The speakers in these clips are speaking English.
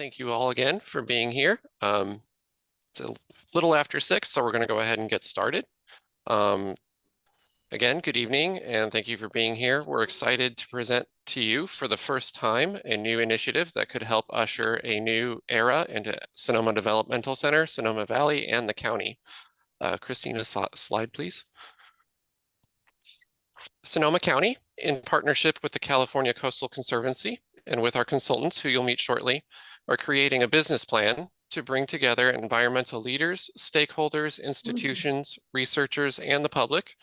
Thank you all again for being here. It's a little after 6, so we're going to go ahead and get started. Again, good evening, and thank you for being here. We're excited to present to you for the first time a new initiative that could help usher a new era into Sonoma Developmental Center, Sonoma Valley, and the county. Christina, slide, please. Sonoma County, in partnership with the California Coastal Conservancy and with our consultants, who you'll meet shortly, are creating a business plan to bring together environmental leaders, stakeholders, institutions, researchers, and the public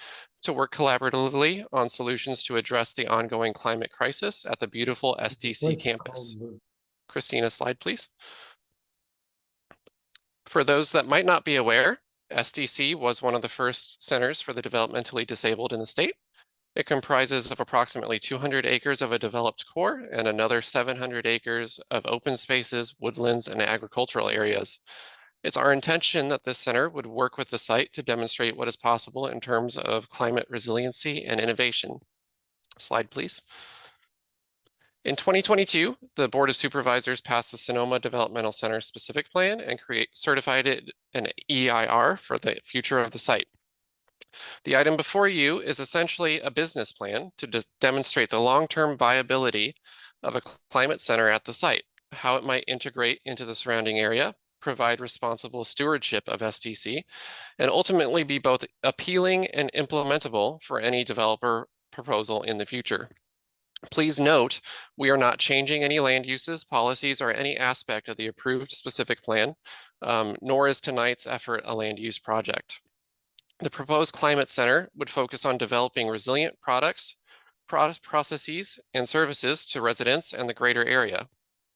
to work collaboratively on solutions to address the ongoing climate crisis at the beautiful SDC campus. Christina, slide, please. For those that might not be aware, SDC was one of the first centers for the developmentally disabled in the state. It comprises of approximately 200 acres of a developed core and another 700 acres of open spaces, woodlands, and agricultural areas. It's our intention that this center would work with the site to demonstrate what is possible in terms of climate resiliency and innovation. Slide, please. In 2022, the Board of Supervisors passed the Sonoma Developmental Center specific plan and certified it an EIR for the future of the site. The item before you is essentially a business plan to demonstrate the long-term viability of a climate center at the site, how it might integrate into the surrounding area, provide responsible stewardship of SDC, and ultimately be both appealing and implementable for any developer proposal in the future. Please note, we are not changing any land uses, policies, or any aspect of the approved specific plan, nor is tonight's effort a land use project. The proposed climate center would focus on developing resilient products, processes, and services to residents and the greater area.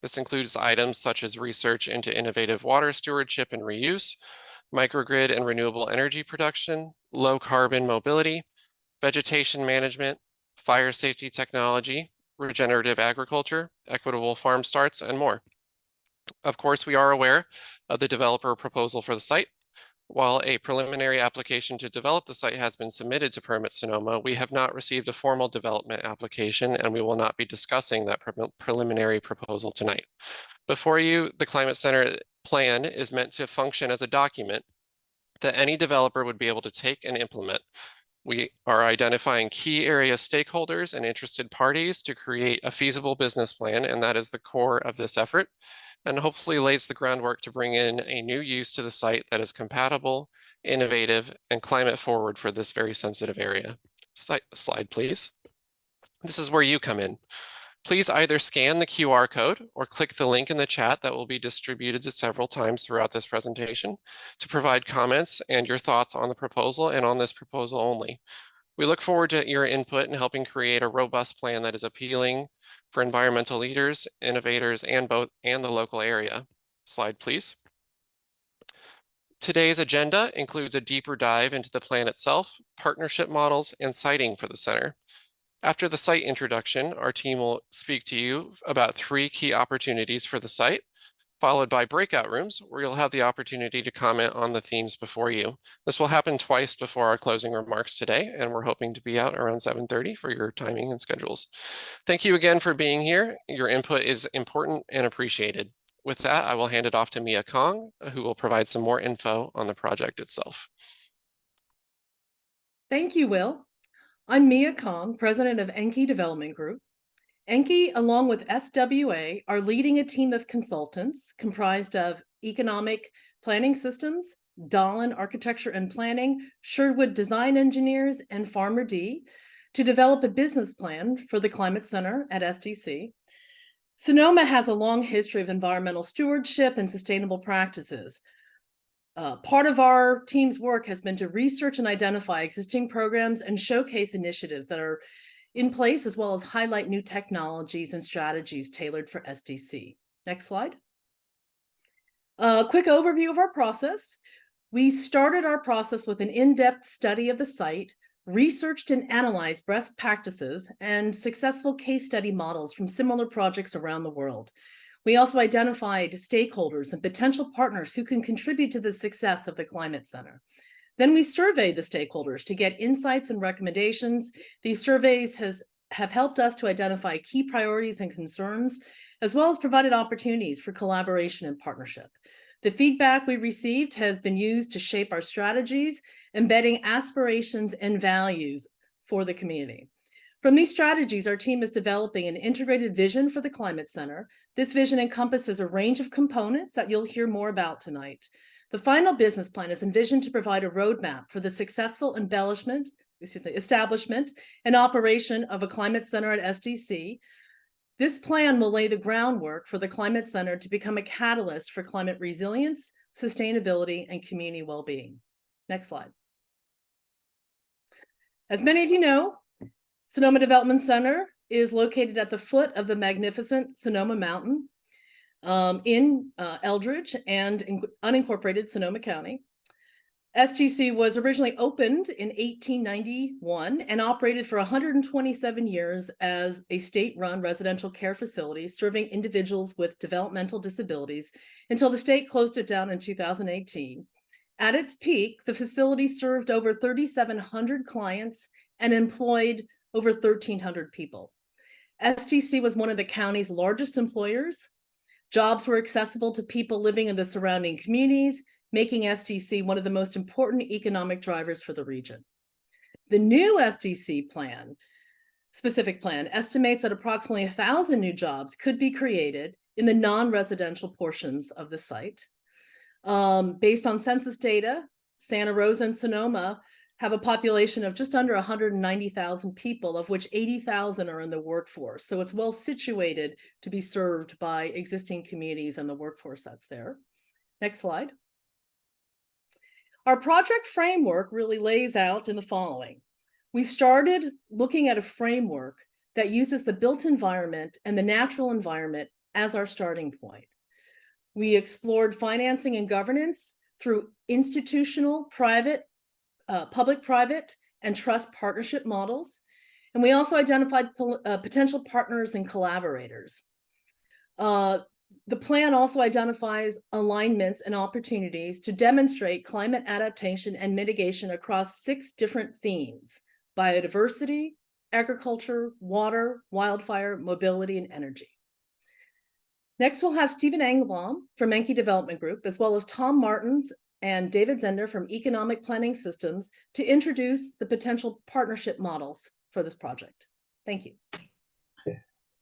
This includes items such as research into innovative water stewardship and reuse, microgrid and renewable energy production, low carbon mobility, vegetation management, fire safety technology, regenerative agriculture, equitable farm starts, and more. Of course, we are aware of the developer proposal for the site. While a preliminary application to develop the site has been submitted to Permit Sonoma, we have not received a formal development application, and we will not be discussing that preliminary proposal tonight. Before you, the Climate Center plan is meant to function as a document that any developer would be able to take and implement. We are identifying key area stakeholders and interested parties to create a feasible business plan, and that is the core of this effort, and hopefully lays the groundwork to bring in a new use to the site that is compatible, innovative, and climate forward for this very sensitive area. Slide, please. This is where you come in. Please either scan the QR code or click the link in the chat that will be distributed several times throughout this presentation to provide comments and your thoughts on the proposal and on this proposal only. We look forward to your input in helping create a robust plan that is appealing for environmental leaders, innovators, and the local area. Slide, please. Today's agenda includes a deeper dive into the plan itself, partnership models, and siting for the center. After the site introduction, our team will speak to you about 3 key opportunities for the site, followed by breakout rooms where you'll have the opportunity to comment on the themes before you. This will happen twice before our closing remarks today, and we're hoping to be out around 7:30 for your timing and schedules. Thank you again for being here. Your input is important and appreciated. With that, I will hand it off to Mia Kong, who will provide some more info on the project itself. Thank you, Will. I'm Mia Kong, president of Enki Development Group. Enki, along with SWA, are leading a team of consultants comprised of Economic Planning Systems, Dahlin Architecture and Planning, Sherwood Design Engineers, and Farmer D to develop a business plan for the Climate Center at SDC. Sonoma has a long history of environmental stewardship and sustainable practices. Part of our team's work has been to research and identify existing programs and showcase initiatives that are in place, as well as highlight new technologies and strategies tailored for SDC. Next slide. A quick overview of our process. We started our process with an in-depth study of the site, researched and analyzed best practices and successful case study models from similar projects around the world. We also identified stakeholders and potential partners who can contribute to the success of the Climate Center. Then we surveyed the stakeholders to get insights and recommendations. These surveys have helped us to identify key priorities and concerns, as well as provided opportunities for collaboration and partnership. The feedback we received has been used to shape our strategies, embedding aspirations and values for the community. From these strategies, our team is developing an integrated vision for the Climate Center. This vision encompasses a range of components that you'll hear more about tonight. The final business plan is envisioned to provide a roadmap for the successful establishment and operation of a Climate Center at SDC. This plan will lay the groundwork for the Climate Center to become a catalyst for climate resilience, sustainability, and community well-being. Next slide. As many of you know, Sonoma Development Center is located at the foot of the magnificent Sonoma Mountain in Eldridge and in unincorporated Sonoma County. STC was originally opened in 1891 and operated for 127 years as a state-run residential care facility serving individuals with developmental disabilities until the state closed it down in 2018. At its peak, the facility served over 3,700 clients and employed over 1,300 people. STC was one of the county's largest employers. Jobs were accessible to people living in the surrounding communities, making SDC one of the most important economic drivers for the region. The new SDC plan, specific plan, estimates that approximately 1,000 new jobs could be created in the non-residential portions of the site. Based on census data, Santa Rosa and Sonoma have a population of just under 190,000 people, of which 80,000 are in the workforce. So it's well situated to be served by existing communities and the workforce that's there. Next slide. Our project framework really lays out in the following. We started looking at a framework that uses the built environment and the natural environment as our starting point. We explored financing and governance through institutional, private, public-private, and trust partnership models. And we also identified potential partners and collaborators. The plan also identifies alignments and opportunities to demonstrate climate adaptation and mitigation across 6 different themes: biodiversity, agriculture, water, wildfire, mobility, and energy. Next, we'll have Stephen Engelbaum from Enki Development Group, as well as Tom Martins and David Zender from Economic Planning Systems to introduce the potential partnership models for this project. Thank you.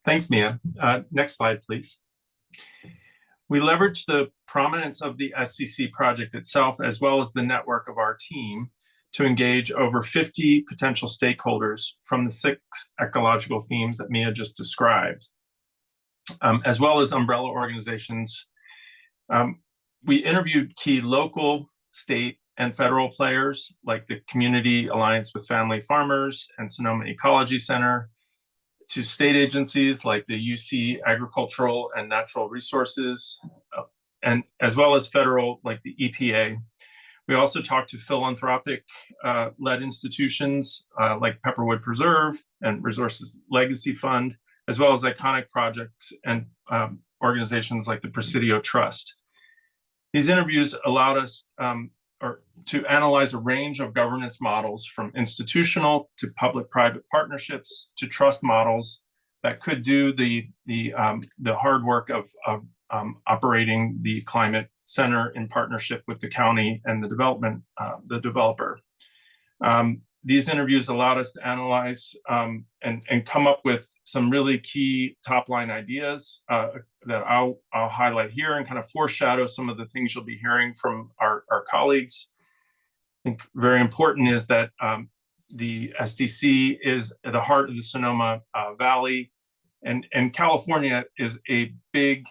Thanks, Mia. Next slide, please. We leveraged the prominence of the SCC project itself, as well as the network of our team, to engage over 50 potential stakeholders from the 6 ecological themes that Mia just described, as well as umbrella organizations. We interviewed key local, state, and federal players like the Community Alliance with Family Farmers and Sonoma Ecology Center, to state agencies like the UC Agricultural and Natural Resources, and as well as federal like the EPA. We also talked to philanthropic led institutions like Pepperwood Preserve and Resources Legacy Fund, as well as iconic projects and organizations like the Presidio Trust. These interviews allowed us to analyze a range of governance models, from institutional to public-private partnerships to trust models that could do the hard work of operating the Climate Center in partnership with the county and the developer. These interviews allowed us to analyze and come up with some really key top-line ideas that I'll highlight here and kind of foreshadow some of the things you'll be hearing from our colleagues. I think very important is that the SDC is at the heart of the Sonoma Valley, and California is a big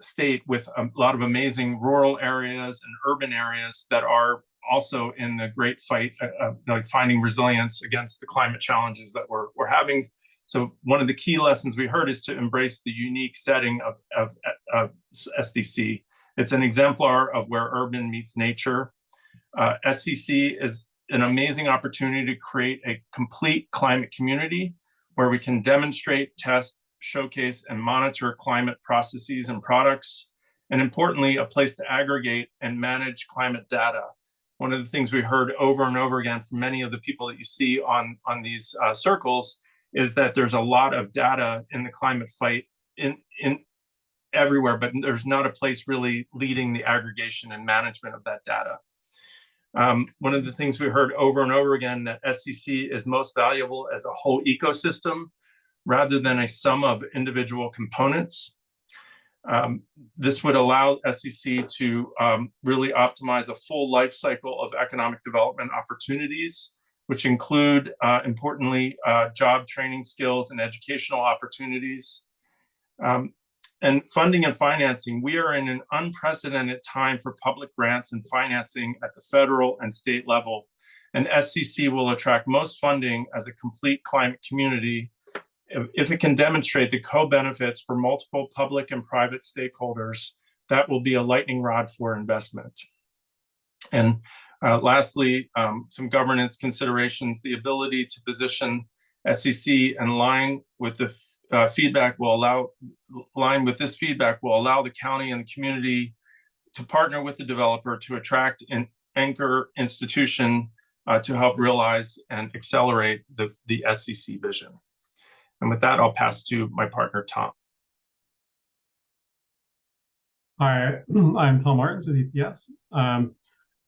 state with a lot of amazing rural areas and urban areas that are also in the great fight like finding resilience against the climate challenges that we're having. So one of the key lessons we heard is to embrace the unique setting of SDC. It's an exemplar of where urban meets nature. SCC is an amazing opportunity to create a complete climate community where we can demonstrate, test, showcase, and monitor climate processes and products, and importantly, a place to aggregate and manage climate data. One of the things we heard over and over again from many of the people that you see on these circles is that there's a lot of data in the climate fight in everywhere, but there's not a place really leading the aggregation and management of that data. One of the things we heard over and over again, that SCC is most valuable as a whole ecosystem rather than a sum of individual components. This would allow SCC to really optimize a full life cycle of economic development opportunities, which include, importantly, job training skills and educational opportunities. And funding and financing, we are in an unprecedented time for public grants and financing at the federal and state level. And SCC will attract most funding as a complete climate community if it can demonstrate the co-benefits for multiple public and private stakeholders. That will be a lightning rod for investment. And lastly, some governance considerations. The ability to position SCC in line with the feedback will allow the county and the community to partner with the developer to attract an anchor institution to help realize and accelerate the SCC vision. And with that, I'll pass to my partner, Tom. Hi, I'm Tom Martins with EPS.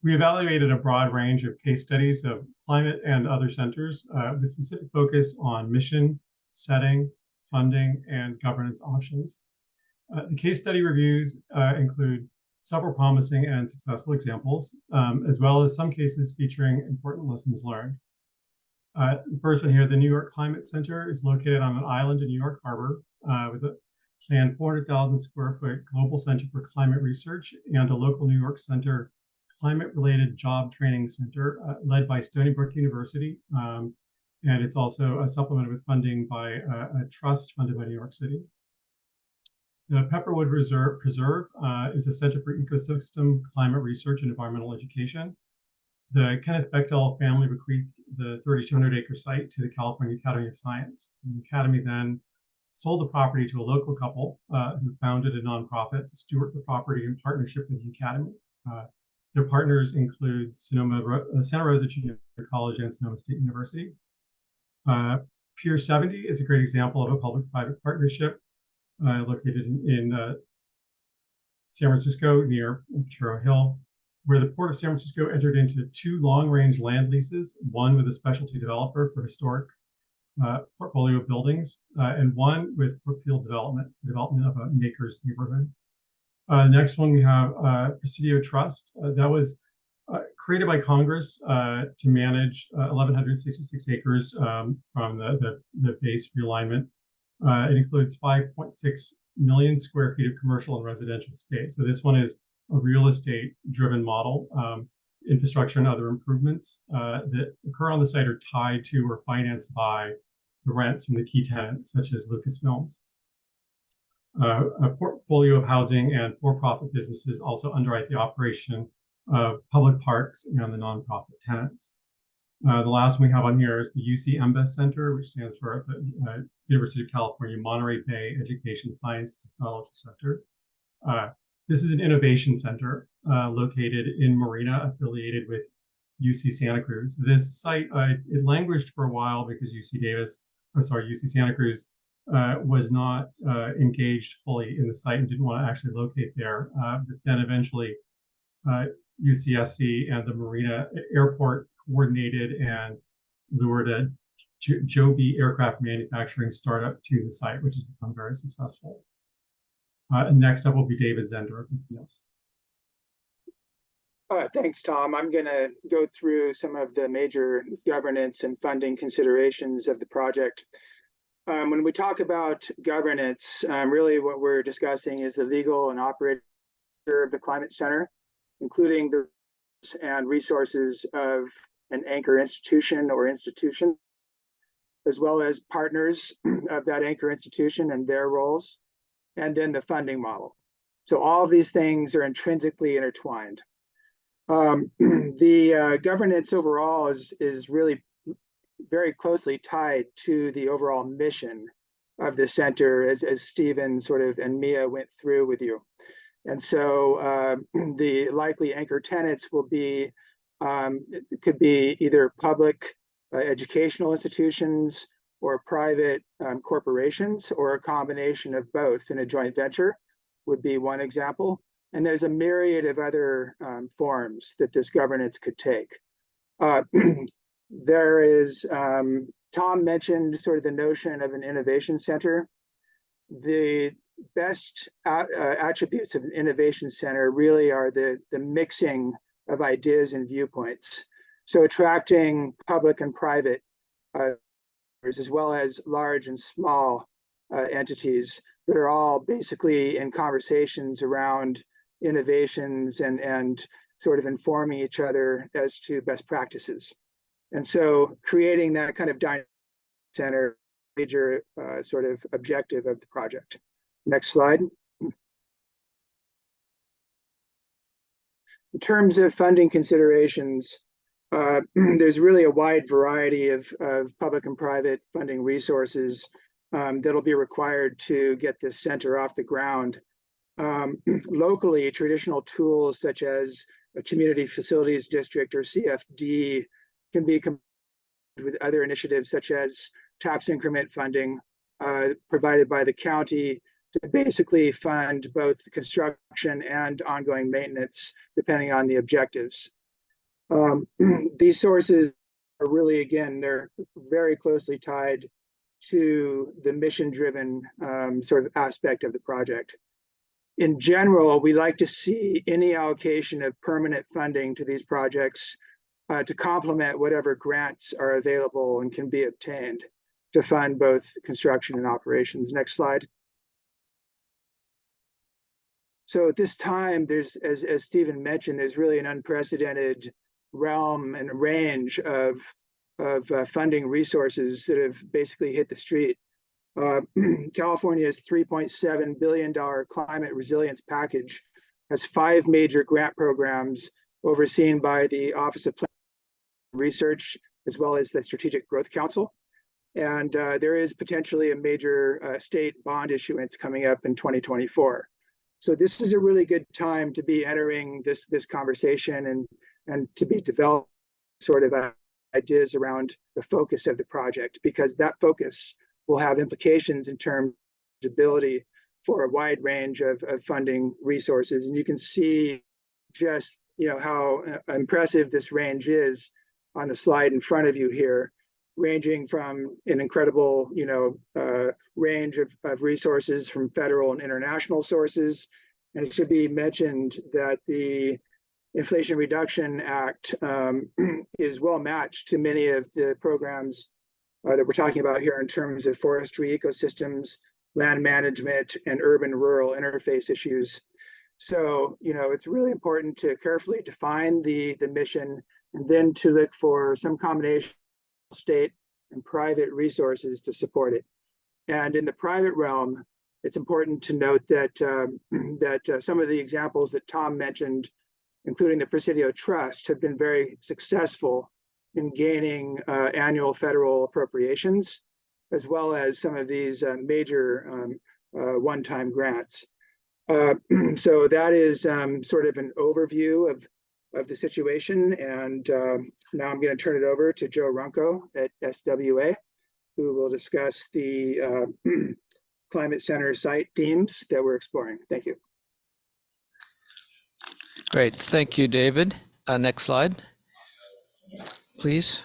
We evaluated a broad range of case studies of climate and other centers with specific focus on mission, setting, funding, and governance options. The case study reviews include several promising and successful examples, as well as some cases featuring important lessons learned. The first one here, the New York Climate Center is located on an island in New York Harbor with a planned 400,000 square foot global center for climate research and a local New York Center climate-related job training center led by Stony Brook University. And it's also supplemented with funding by a trust funded by New York City. The Pepperwood Preserve is a center for ecosystem climate research and environmental education. The Kenneth Bechtel family bequeathed the 3,200-acre site to the California Academy of Science. The Academy then sold the property to a local couple who founded a nonprofit to steward the property in partnership with the Academy. Their partners include Santa Rosa Junior College and Sonoma State University. Pier 70 is a great example of a public-private partnership located in San Francisco near Potrero Hill, where the Port of San Francisco entered into 2 long-range land leases, one with a specialty developer for historic portfolio of buildings, and one with Brookfield development of a Makers neighborhood. The next one we have Presidio Trust. That was created by Congress to manage 1,166 acres from the base realignment. It includes 5.6 million square feet of commercial and residential space. So this one is a real estate driven model. Infrastructure and other improvements that occur on the site are tied to or financed by the rents from the key tenants, such as Lucasfilms. A portfolio of housing and for-profit businesses also underwrite the operation of public parks and the nonprofit tenants. The last one we have on here is the UC MBES Center, which stands for the University of California Monterey Bay Education Science Technology Center. This is an innovation center located in Marina, affiliated with UC Santa Cruz. This site, it languished for a while because UC Santa Cruz was not engaged fully in the site and didn't want to actually locate there. But then eventually UCSC and the Marina Airport coordinated and lured a Joby aircraft manufacturing startup to the site, which has become very successful. And next up will be David Zender. Yes. Thanks, Tom. I'm going to go through some of the major governance and funding considerations of the project. When we talk about governance, really what we're discussing is the legal and operating of the Climate Center, including the and resources of an anchor institution or institution, as well as partners of that anchor institution and their roles, and then the funding model. So all of these things are intrinsically intertwined. The governance overall is really very closely tied to the overall mission of the center, as Stephen and Mia went through with you. And so the likely anchor tenants will be, it could be either public educational institutions, or private corporations, or a combination of both in a joint venture would be one example. And there's a myriad of other forms that this governance could take. There is, Tom mentioned sort of the notion of an innovation center. The best attributes of an innovation center really are the mixing of ideas and viewpoints. So attracting public and private as well as large and small entities that are all basically in conversations around innovations and sort of informing each other as to best practices. And so creating that kind of dynamic center, major sort of objective of the project. Next slide. In terms of funding considerations, there's really a wide variety of public and private funding resources that'll be required to get this center off the ground. Locally, traditional tools such as a community facilities district or CFD can be combined with other initiatives such as tax increment funding provided by the county to basically fund both the construction and ongoing maintenance, depending on the objectives. These sources are really, again, they're very closely tied to the mission-driven sort of aspect of the project. In general, we like to see any allocation of permanent funding to these projects to complement whatever grants are available and can be obtained to fund both construction and operations. Next slide. So at this time, there's, as Stephen mentioned, there's really an unprecedented realm and range of funding resources that have basically hit the street. California's $3.7 billion climate resilience package has 5 major grant programs overseen by the Office of Planning and Research, as well as the Strategic Growth Council. And there is potentially a major state bond issuance coming up in 2024. So this is a really good time to be entering this conversation and to be developing sort of ideas around the focus of the project, because that focus will have implications in terms of ability for a wide range of funding resources. And you can see just how impressive this range is on the slide in front of you here, ranging from an incredible range of resources from federal and international sources. And it should be mentioned that the Inflation Reduction Act is well matched to many of the programs that we're talking about here in terms of forestry ecosystems, land management, and urban-rural interface issues. So, it's really important to carefully define the mission and then to look for some combination of state and private resources to support it. And in the private realm, it's important to note that some of the examples that Tom mentioned, including the Presidio Trust, have been very successful in gaining annual federal appropriations, as well as some of these major one-time grants. So that is sort of an overview of the situation. And now I'm going to turn it over to Joe Runco at SWA, who will discuss the Climate Center site themes that we're exploring. Thank you. Great. Thank you, David. Next slide, please.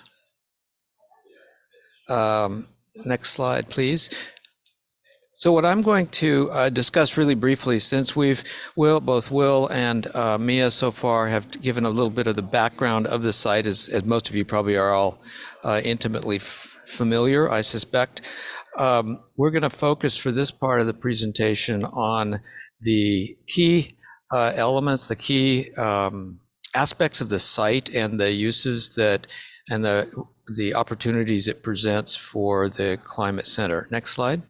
Next slide, please. So what I'm going to discuss really briefly, since both Will and Mia so far have given a little bit of the background of the site, as most of you probably are all intimately familiar, I suspect. We're going to focus for this part of the presentation on the key elements, the key aspects of the site and the uses and the opportunities it presents for the Climate Center. Next slide.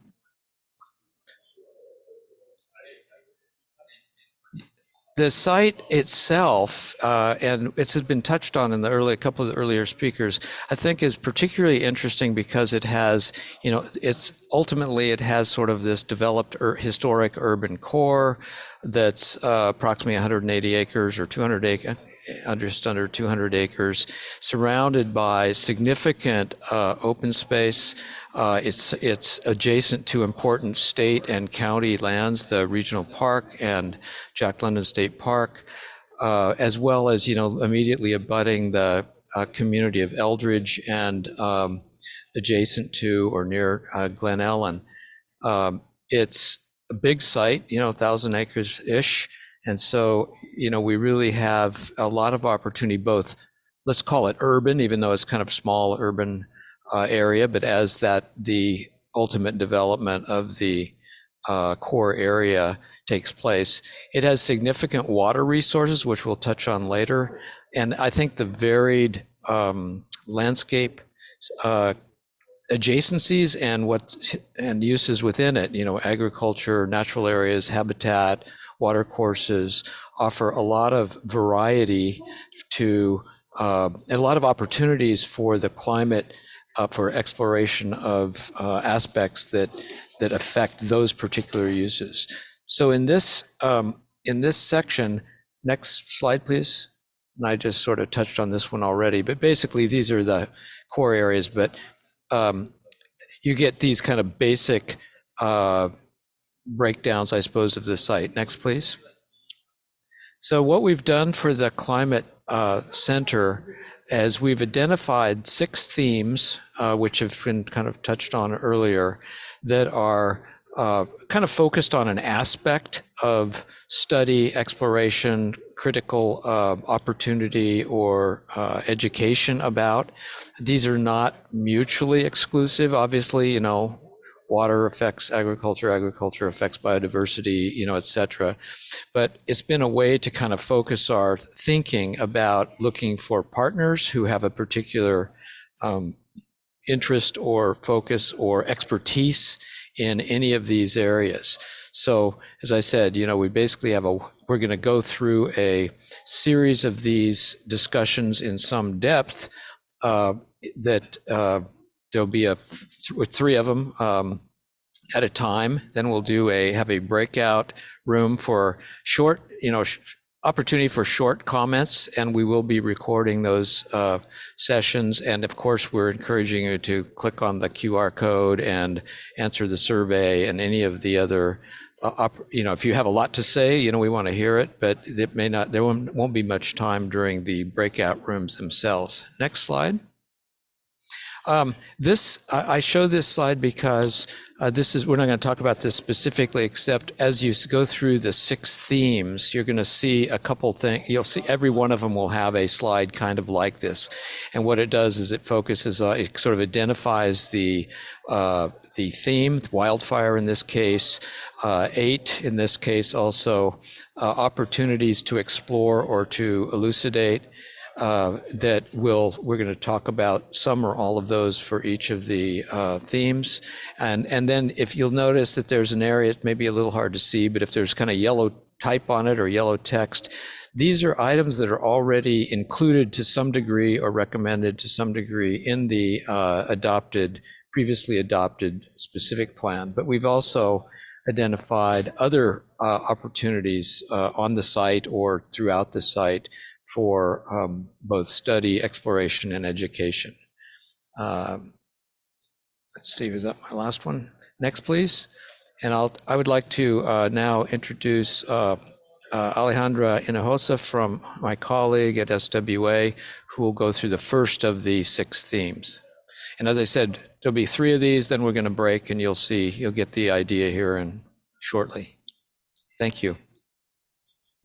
The site itself, and this has been touched on in a couple of the earlier speakers, I think is particularly interesting because it has, it has sort of this developed historic urban core. that's approximately 180 acres or 200 acres, just under 200 acres, surrounded by significant open space. It's adjacent to important state and county lands, the regional park and Jack London State Park, as well as, immediately abutting the community of Eldridge and adjacent to or near Glen Ellen. It's a big site, 1,000 acres-ish. And so, we really have a lot of opportunity, both, let's call it urban, even though it's kind of small urban area, but as the ultimate development of the core area takes place. It has significant water resources, which we'll touch on later. And I think the varied landscape adjacencies and uses within it, agriculture, natural areas, habitat, water courses, offer a lot of variety to and a lot of opportunities for the climate, for exploration of aspects that affect those particular uses. So in this section, next slide, please. And I just sort of touched on this one already, but basically these are the core areas, but you get these kind of basic breakdowns, I suppose, of the site. Next, please. So what we've done for the Climate Center is we've identified 6 themes, which have been kind of touched on earlier, that are kind of focused on an aspect of study, exploration, critical opportunity, or education about. These are not mutually exclusive. Obviously, water affects agriculture, agriculture affects biodiversity, et cetera. But it's been a way to kind of focus our thinking about looking for partners who have a particular interest or focus or expertise in any of these areas. So as I said, we basically we're going to go through a series of these discussions in some depth that there'll be 3 of them at a time. Then we'll have a breakout room for short, opportunity for short comments, and we will be recording those sessions. And of course, we're encouraging you to click on the QR code and answer the survey and any of the other, if you have a lot to say, we want to hear it, but there won't be much time during the breakout rooms themselves. Next slide. I show this slide because we're not going to talk about this specifically, except as you go through the 6 themes, you're going to see a couple things. You'll see every one of them will have a slide kind of like this. And what it does is it focuses on, it sort of identifies the theme, wildfire in this case, 8 in this case also, opportunities to explore or to elucidate, that we're going to talk about some or all of those for each of the themes. And then if you'll notice that there's an area, it may be a little hard to see, but if there's kind of yellow type on it or yellow text, these are items that are already included to some degree or recommended to some degree in the previously adopted specific plan. But we've also identified other opportunities on the site or throughout the site for both study, exploration, and education. Let's see, was that my last one? Next, please. And I would like to now introduce Alejandra Hinojosa, from my colleague at SWA, who will go through the first of the 6 themes. And as I said, there'll be 3 of these, then we're going to break, and you'll get the idea here shortly. Thank you.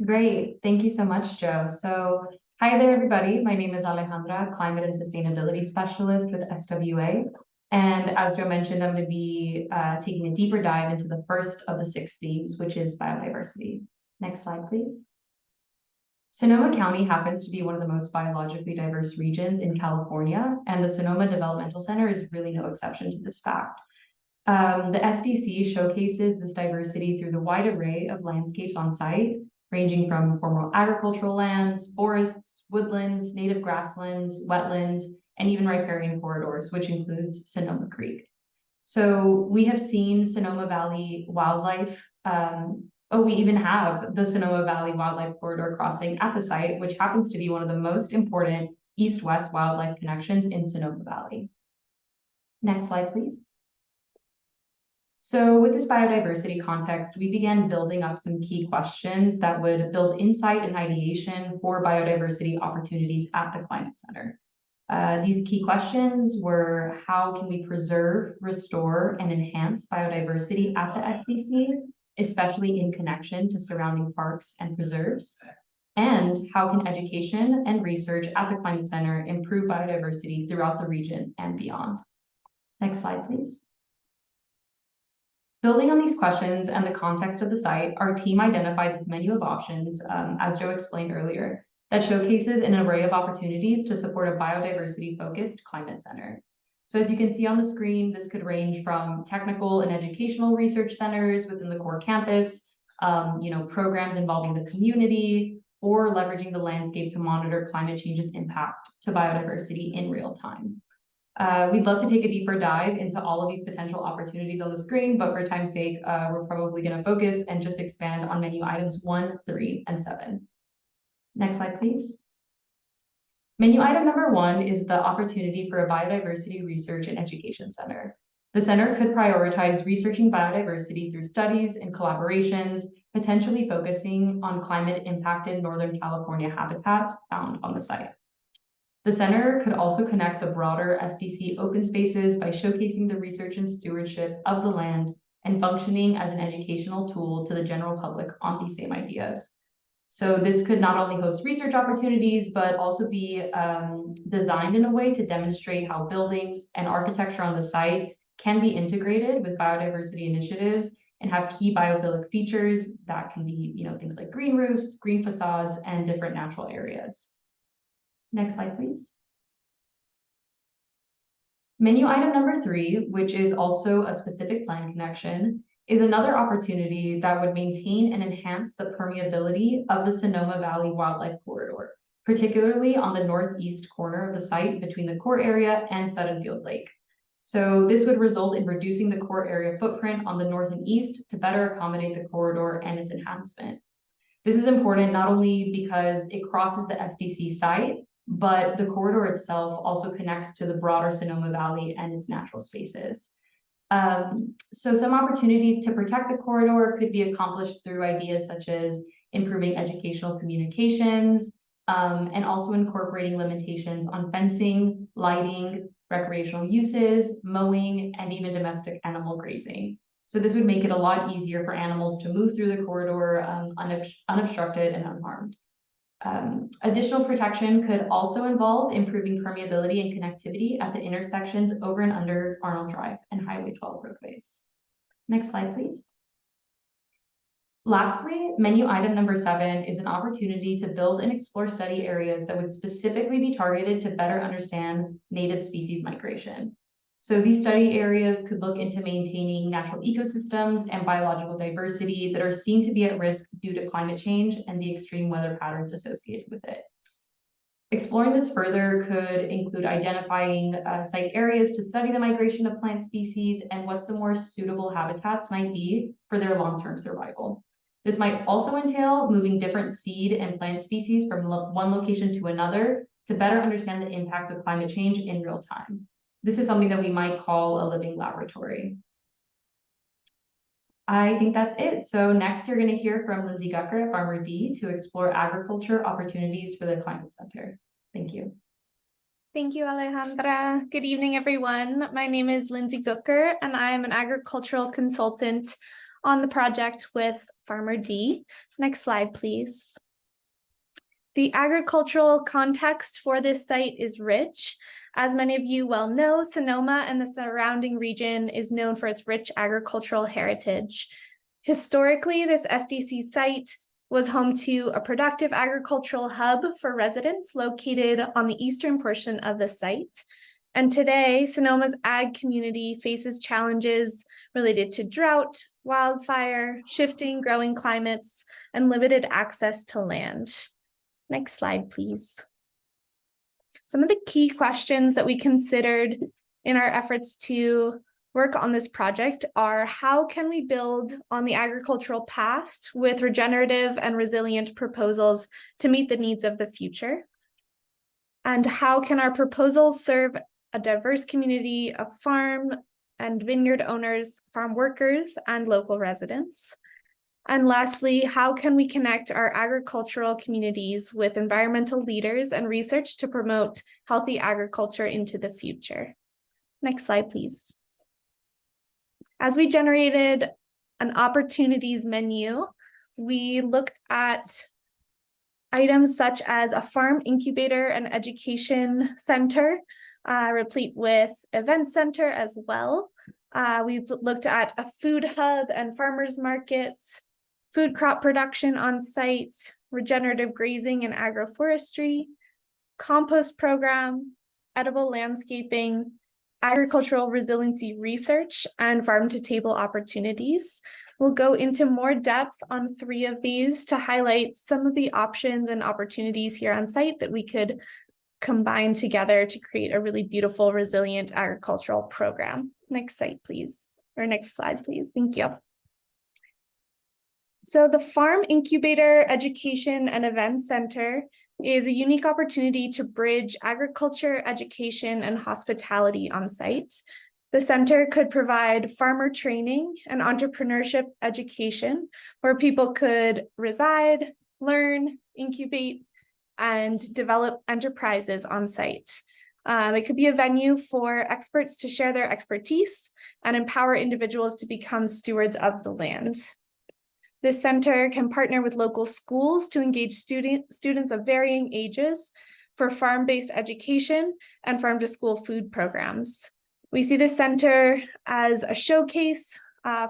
Great. Thank you so much, Joe. So hi there, everybody. My name is Alejandra, Climate and Sustainability Specialist with SWA. And as Joe mentioned, I'm going to be taking a deeper dive into the first of the 6 themes, which is biodiversity. Next slide, please. Sonoma County happens to be one of the most biologically diverse regions in California, and the Sonoma Developmental Center is really no exception to this fact. The SDC showcases this diversity through the wide array of landscapes on site, ranging from formal agricultural lands, forests, woodlands, native grasslands, wetlands, and even riparian corridors, which includes Sonoma Creek. So we have seen Sonoma Valley wildlife Oh, we even have the Sonoma Valley Wildlife Corridor crossing at the site, which happens to be one of the most important east-west wildlife connections in Sonoma Valley. Next slide, please. So with this biodiversity context, we began building up some key questions that would build insight and ideation for biodiversity opportunities at the Climate Center. These key questions were: how can we preserve, restore, and enhance biodiversity at the SDC, especially in connection to surrounding parks and preserves? And how can education and research at the Climate Center improve biodiversity throughout the region and beyond? Next slide, please. Building on these questions and the context of the site, our team identified this menu of options, as Joe explained earlier, that showcases an array of opportunities to support a biodiversity-focused climate center. So as you can see on the screen, this could range from technical and educational research centers within the core campus, programs involving the community, or leveraging the landscape to monitor climate change's impact to biodiversity in real time. We'd love to take a deeper dive into all of these potential opportunities on the screen, but for time's sake, we're probably going to focus and just expand on menu items 1, 3, and 7. Next slide, please. Menu item number 1 is the opportunity for a biodiversity research and education center. The center could prioritize researching biodiversity through studies and collaborations, potentially focusing on climate-impacted Northern California habitats found on the site. The center could also connect the broader SDC open spaces by showcasing the research and stewardship of the land and functioning as an educational tool to the general public on these same ideas. So this could not only host research opportunities, but also be designed in a way to demonstrate how buildings and architecture on the site can be integrated with biodiversity initiatives and have key biophilic features that can be, things like green roofs, green facades, and different natural areas. Next slide, please. Menu item number 3, which is also a specific plan connection, is another opportunity that would maintain and enhance the permeability of the Sonoma Valley Wildlife Corridor, particularly on the northeast corner of the site between the core area and Suttonfield Lake. So this would result in reducing the core area footprint on the north and east to better accommodate the corridor and its enhancement. This is important not only because it crosses the SDC site, but the corridor itself also connects to the broader Sonoma Valley and its natural spaces. So some opportunities to protect the corridor could be accomplished through ideas such as improving educational communications, and also incorporating limitations on fencing, lighting, recreational uses, mowing, and even domestic animal grazing. So this would make it a lot easier for animals to move through the corridor unobstructed and unharmed. Additional protection could also involve improving permeability and connectivity at the intersections over and under Arnold Drive and Highway 12 roadways. Next slide, please. Lastly, menu item number 7 is an opportunity to build and explore study areas that would specifically be targeted to better understand native species migration. So these study areas could look into maintaining natural ecosystems and biological diversity that are seen to be at risk due to climate change and the extreme weather patterns associated with it. Exploring this further could include identifying site areas to study the migration of plant species and what some more suitable habitats might be for their long-term survival. This might also entail moving different seed and plant species from one location to another to better understand the impacts of climate change in real time. This is something that we might call a living laboratory. I think that's it. So next you're going to hear from Lindsay Gucker at Farmer D to explore agriculture opportunities for the Climate Center. Thank you. Thank you, Alejandra. Good evening, everyone. My name is Lindsay Gucker, and I am an agricultural consultant on the project with Farmer D. Next slide, please. The agricultural context for this site is rich. As many of you well know, Sonoma and the surrounding region is known for its rich agricultural heritage. Historically, this SDC site was home to a productive agricultural hub for residents located on the eastern portion of the site. And today, Sonoma's ag community faces challenges related to drought, wildfire, shifting growing climates, and limited access to land. Next slide, please. Some of the key questions that we considered in our efforts to work on this project are how can we build on the agricultural past with regenerative and resilient proposals to meet the needs of the future? And how can our proposals serve a diverse community of farm and vineyard owners, farm workers, and local residents? And lastly, how can we connect our agricultural communities with environmental leaders and research to promote healthy agriculture into the future? Next slide, please. As we generated an opportunities menu, we looked at items such as a farm incubator and education center, replete with event center as well. We've looked at a food hub and farmers markets, food crop production on site, regenerative grazing and agroforestry, compost program, edible landscaping, agricultural resiliency research, and farm to table opportunities. We'll go into more depth on 3 of these to highlight some of the options and opportunities here on site that we could combine together to create a really beautiful, resilient agricultural program. Next slide, please. Or next slide, please. Thank you. So the Farm Incubator Education and Event Center is a unique opportunity to bridge agriculture, education, and hospitality on site. The center could provide farmer training and entrepreneurship education where people could reside, learn, incubate, and develop enterprises on site. It could be a venue for experts to share their expertise and empower individuals to become stewards of the land. This center can partner with local schools to engage students of varying ages for farm-based education and farm-to-school food programs. We see this center as a showcase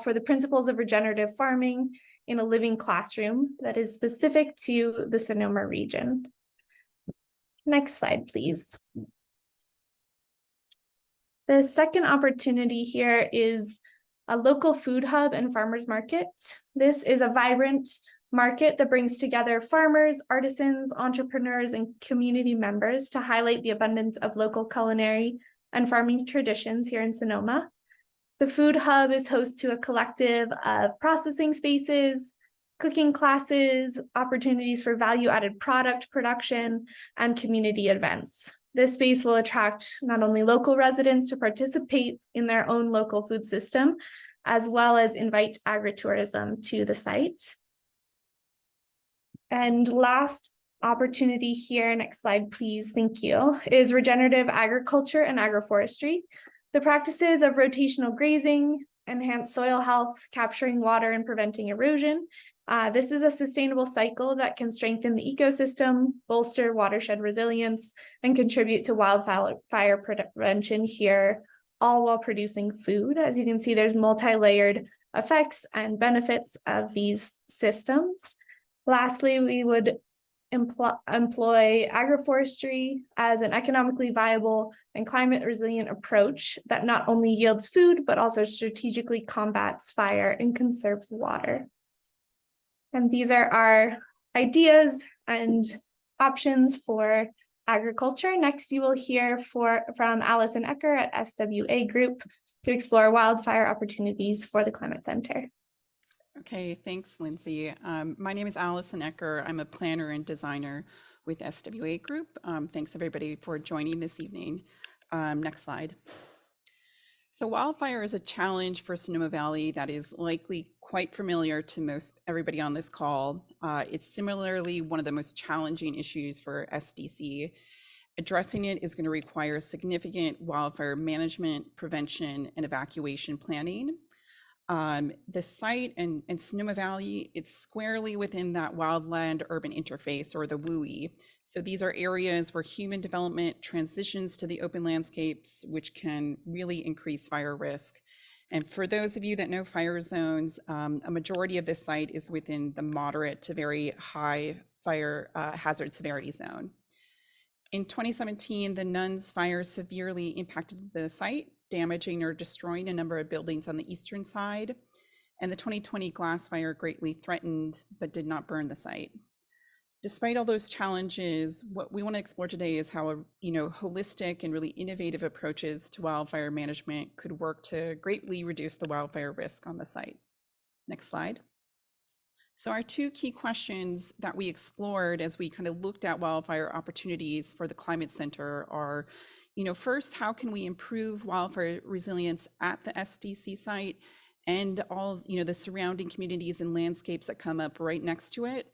for the principles of regenerative farming in a living classroom that is specific to the Sonoma region. Next slide, please. The second opportunity here is a local food hub and farmers market. This is a vibrant market that brings together farmers, artisans, entrepreneurs, and community members to highlight the abundance of local culinary and farming traditions here in Sonoma. The food hub is host to a collective of processing spaces, cooking classes, opportunities for value-added product production, and community events. This space will attract not only local residents to participate in their own local food system, as well as invite agritourism to the site. And last opportunity here, next slide, please, thank you, is regenerative agriculture and agroforestry. The practices of rotational grazing, enhance soil health, capturing water, and preventing erosion. This is a sustainable cycle that can strengthen the ecosystem, bolster watershed resilience, and contribute to wildfire prevention here, all while producing food. As you can see, there's multi-layered effects and benefits of these systems. Lastly, we would employ agroforestry as an economically viable and climate resilient approach that not only yields food, but also strategically combats fire and conserves water. And these are our ideas and options for agriculture. Next, you will hear from Allison Ecker at SWA Group to explore wildfire opportunities for the Climate Center. Okay, thanks, Lindsay. My name is Allison Ecker. I'm a planner and designer with SWA Group. Thanks everybody for joining this evening. Next slide. So wildfire is a challenge for Sonoma Valley that is likely quite familiar to most everybody on this call. It's similarly one of the most challenging issues for SDC. Addressing it is going to require significant wildfire management, prevention, and evacuation planning. The site in Sonoma Valley, it's squarely within that wildland urban interface, or the WUI. So these are areas where human development transitions to the open landscapes, which can really increase fire risk. And for those of you that know fire zones, a majority of this site is within the moderate to very high fire hazard severity zone. In 2017, the Nuns fire severely impacted the site, damaging or destroying a number of buildings on the eastern side. And the 2020 glass fire greatly threatened, but did not burn the site. Despite all those challenges, what we want to explore today is how holistic and really innovative approaches to wildfire management could work to greatly reduce the wildfire risk on the site. Next slide. So our two key questions that we explored as we kind of looked at wildfire opportunities for the Climate Center are, first, how can we improve wildfire resilience at the SDC site and all, the surrounding communities and landscapes that come up right next to it?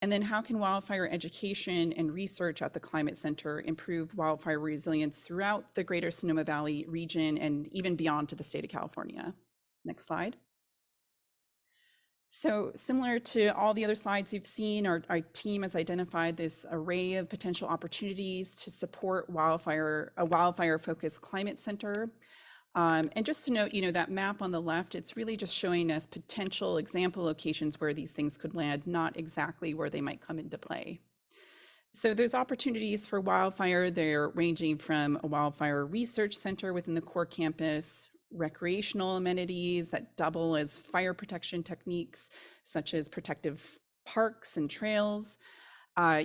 And then how can wildfire education and research at the Climate Center improve wildfire resilience throughout the greater Sonoma Valley region and even beyond to the state of California? Next slide. So similar to all the other slides you've seen, our team has identified this array of potential opportunities to support a wildfire-focused climate center. And just to note, that map on the left, it's really just showing us potential example locations where these things could land, not exactly where they might come into play. So there's opportunities for wildfire. They're ranging from a wildfire research center within the core campus, recreational amenities that double as fire protection techniques, such as protective parks and trails,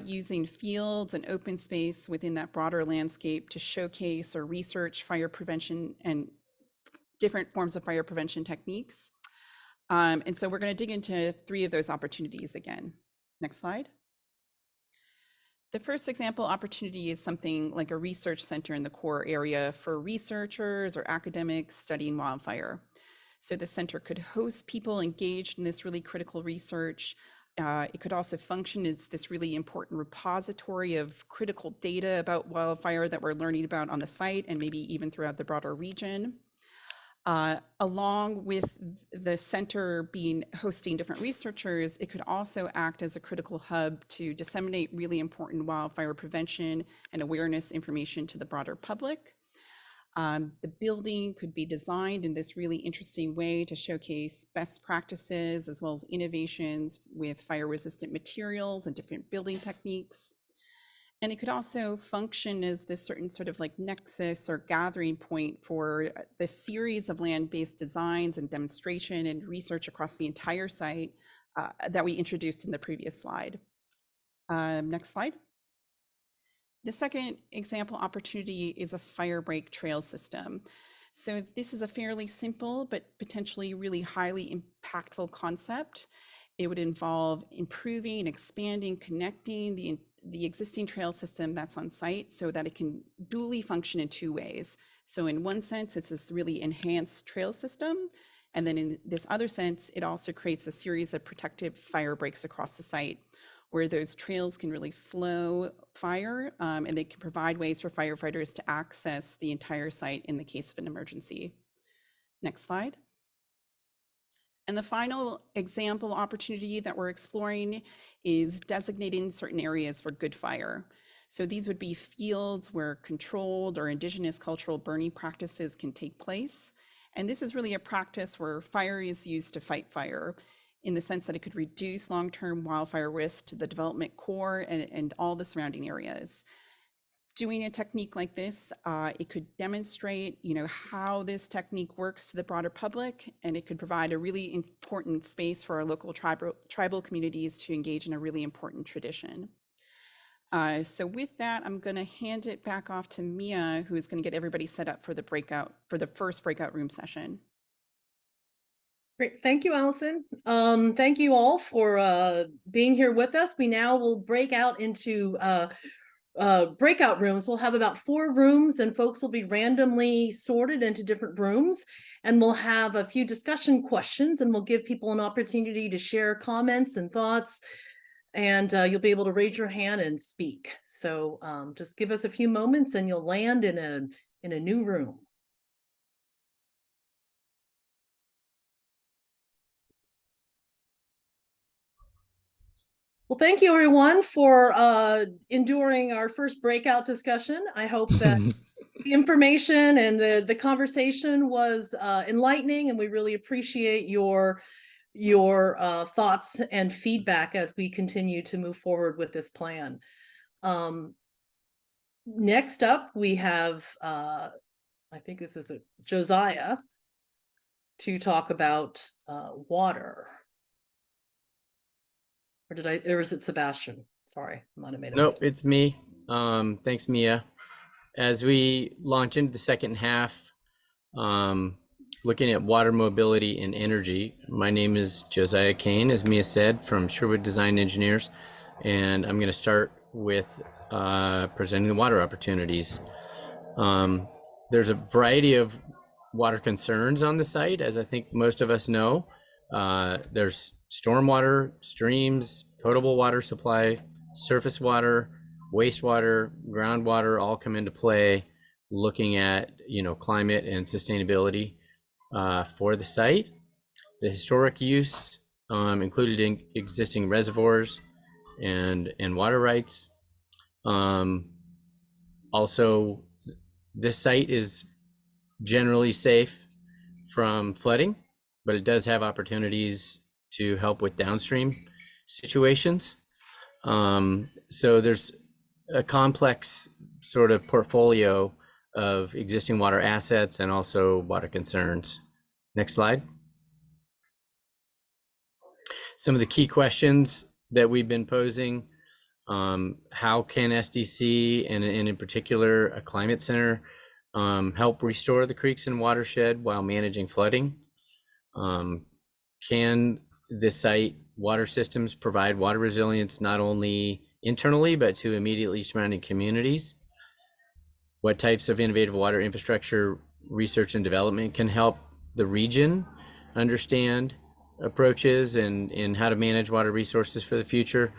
using fields and open space within that broader landscape to showcase or research fire prevention and different forms of fire prevention techniques. And so we're going to dig into 3 of those opportunities again. Next slide. The first example opportunity is something like a research center in the core area for researchers or academics studying wildfire. So the center could host people engaged in this really critical research. It could also function as this really important repository of critical data about wildfire that we're learning about on the site and maybe even throughout the broader region. Along with the center hosting different researchers, it could also act as a critical hub to disseminate really important wildfire prevention and awareness information to the broader public. The building could be designed in this really interesting way to showcase best practices as well as innovations with fire-resistant materials and different building techniques. And it could also function as this certain sort of like nexus or gathering point for the series of land-based designs and demonstration and research across the entire site that we introduced in the previous slide. Next slide. The second example opportunity is a fire break trail system. So this is a fairly simple but potentially really highly impactful concept. It would involve improving, expanding, connecting the existing trail system that's on site so that it can dually function in 2 ways. So in one sense, it's this really enhanced trail system. And then in this other sense, it also creates a series of protective fire breaks across the site where those trails can really slow fire and they can provide ways for firefighters to access the entire site in the case of an emergency. Next slide. And the final example opportunity that we're exploring is designating certain areas for good fire. So these would be fields where controlled or indigenous cultural burning practices can take place. And this is really a practice where fire is used to fight fire in the sense that it could reduce long-term wildfire risk to the development core and all the surrounding areas. Doing a technique like this, it could demonstrate, how this technique works to the broader public, and it could provide a really important space for our local tribal communities to engage in a really important tradition. So with that, I'm going to hand it back off to Mia, who is going to get everybody set up for the first breakout room session. Great. Thank you, Allison. Thank you all for being here with us. We now will break out into breakout rooms. We'll have about 4 rooms and folks will be randomly sorted into different rooms, and we'll have a few discussion questions and we'll give people an opportunity to share comments and thoughts, and you'll be able to raise your hand and speak. So just give us a few moments and you'll land in a new room. Well, thank you everyone for enduring our first breakout discussion. I hope that the information and the conversation was enlightening, and we really appreciate your thoughts and feedback as we continue to move forward with this plan. Next up, we have, I think this is Josiah, to talk about water. Or is it Sebastian? Sorry, I might have made a Nope, mistake. it's me. Thanks, Mia. As we launch into the second half, looking at water mobility and energy, my name is Josiah Kane, as Mia said, from Sherwood Design Engineers, and I'm going to start with presenting the water opportunities. There's a variety of water concerns on the site, as I think most of us know. There's stormwater, streams, potable water supply, surface water, wastewater, groundwater all come into play, looking at climate and sustainability for the site. The historic use included in existing reservoirs and water rights. Also, this site is generally safe from flooding, but it does have opportunities to help with downstream situations. So there's a complex sort of portfolio of existing water assets and also water concerns. Next slide. Some of the key questions that we've been posing: how can SDC and in particular a climate center help restore the creeks and watershed while managing flooding? Can the site water systems provide water resilience not only internally but to immediately surrounding communities? What types of innovative water infrastructure research and development can help the region understand approaches and how to manage water resources for the future?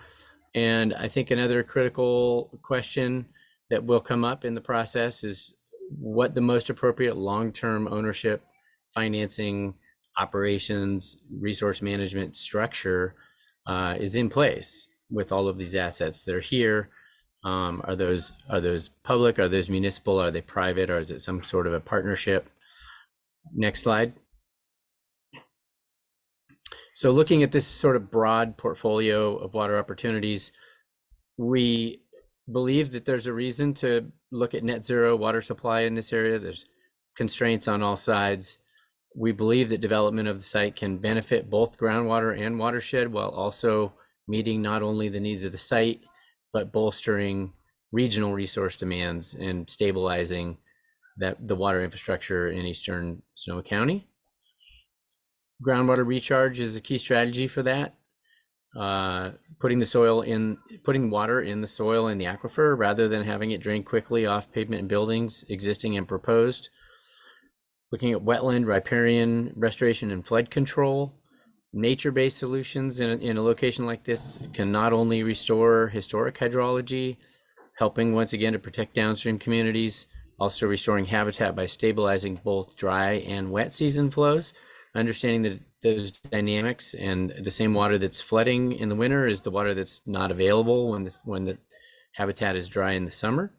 And I think another critical question that will come up in the process is what the most appropriate long-term ownership, financing, operations, resource management structure is in place with all of these assets that are here. Are those public? Are those municipal? Are they private? Or is it some sort of a partnership? Next slide. So looking at this sort of broad portfolio of water opportunities, we believe that there's a reason to look at net zero water supply in this area. There's constraints on all sides. We believe that development of the site can benefit both groundwater and watershed while also meeting not only the needs of the site, but bolstering regional resource demands and stabilizing the water infrastructure in eastern Sonoma County. Groundwater recharge is a key strategy for that. Putting water in the soil in the aquifer rather than having it drain quickly off pavement and buildings, existing and proposed. Looking at wetland, riparian restoration and flood control. Nature-based solutions in a location like this can not only restore historic hydrology, helping once again to protect downstream communities, also restoring habitat by stabilizing both dry and wet season flows, understanding that those dynamics and the same water that's flooding in the winter is the water that's not available when the habitat is dry in the summer.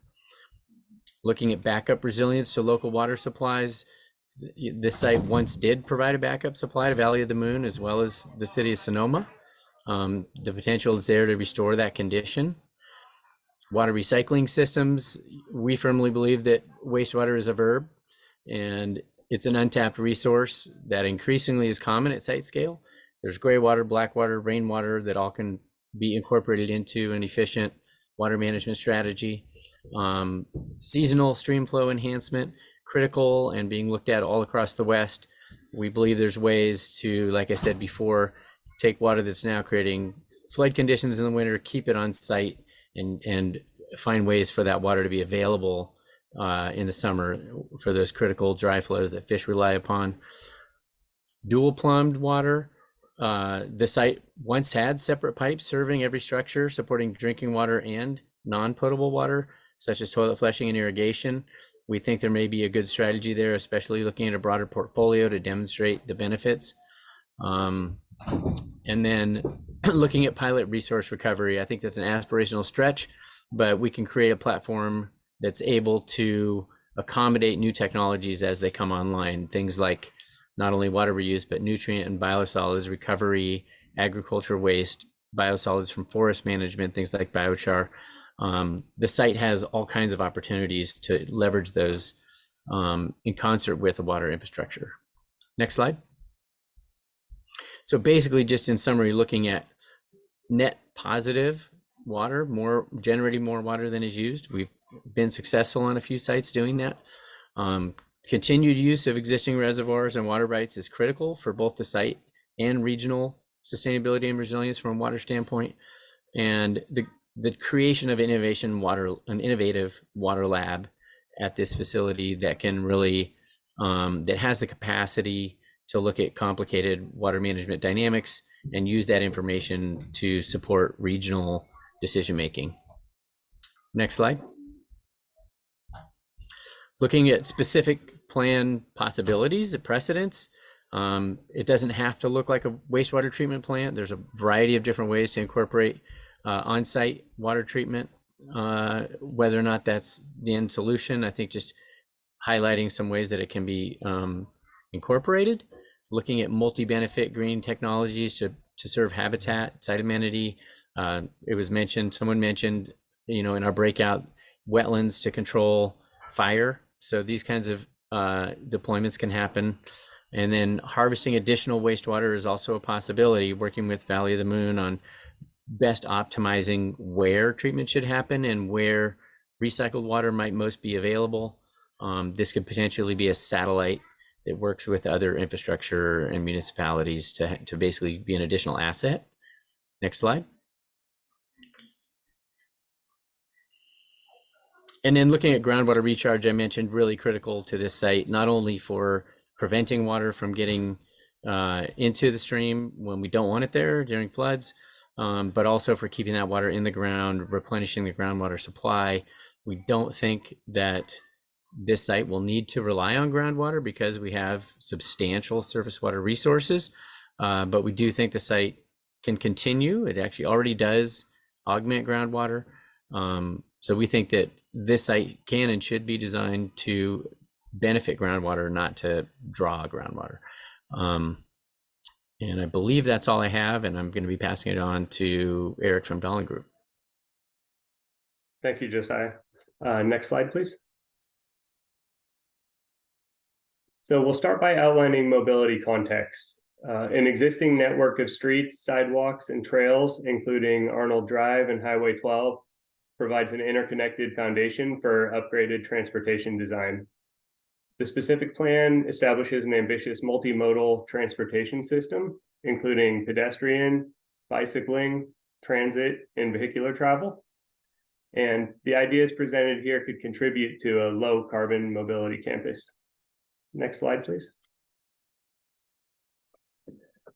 Looking at backup resilience to local water supplies. This site once did provide a backup supply to Valley of the Moon as well as the city of Sonoma. The potential is there to restore that condition. Water recycling systems. We firmly believe that wastewater is a verb and it's an untapped resource that increasingly is common at site scale. There's gray water, black water, rainwater that all can be incorporated into an efficient water management strategy. Seasonal stream flow enhancement, critical and being looked at all across the West. We believe there's ways to, like I said before, take water that's now creating flood conditions in the winter, keep it on site and find ways for that water to be available in the summer for those critical dry flows that fish rely upon. Dual plumbed water. The site once had separate pipes serving every structure, supporting drinking water and non-potable water, such as toilet flushing and irrigation. We think there may be a good strategy there, especially looking at a broader portfolio to demonstrate the benefits. And then looking at pilot resource recovery, I think that's an aspirational stretch, but we can create a platform that's able to accommodate new technologies as they come online. Things like not only water reuse, but nutrient and biosolids recovery, agriculture waste, biosolids from forest management, things like biochar. The site has all kinds of opportunities to leverage those in concert with the water infrastructure. Next slide. So basically, just in summary, looking at net positive water, generating more water than is used. We've been successful on a few sites doing that. Continued use of existing reservoirs and water rights is critical for both the site and regional sustainability and resilience from a water standpoint. And the creation of an innovative water lab at this facility that can really, that has the capacity to look at complicated water management dynamics and use that information to support regional decision-making. Next slide. Looking at specific plan possibilities, the precedents, it doesn't have to look like a wastewater treatment plant. There's a variety of different ways to incorporate on-site water treatment. Whether or not that's the end solution, I think just highlighting some ways that it can be incorporated. Looking at multi-benefit green technologies to serve habitat, site amenity. It was mentioned, someone mentioned, in our breakout, wetlands to control fire. So these kinds of deployments can happen. And then harvesting additional wastewater is also a possibility, working with Valley of the Moon on best optimizing where treatment should happen and where recycled water might most be available. This could potentially be a satellite that works with other infrastructure and municipalities to basically be an additional asset. Next slide. And then looking at groundwater recharge, I mentioned really critical to this site, not only for preventing water from getting into the stream when we don't want it there during floods, but also for keeping that water in the ground, replenishing the groundwater supply. We don't think that this site will need to rely on groundwater because we have substantial surface water resources, but we do think the site can continue. It actually already does augment groundwater. So we think that this site can and should be designed to benefit groundwater, not to draw groundwater. And I believe that's all I have, and I'm going to be passing it on to Eric from Dahlin Group. Thank you, Josiah. Next slide, please. So we'll start by outlining mobility context. An existing network of streets, sidewalks, and trails, including Arnold Drive and Highway 12, provides an interconnected foundation for upgraded transportation design. The specific plan establishes an ambitious multimodal transportation system, including pedestrian, bicycling, transit, and vehicular travel. And the ideas presented here could contribute to a low carbon mobility campus. Next slide, please.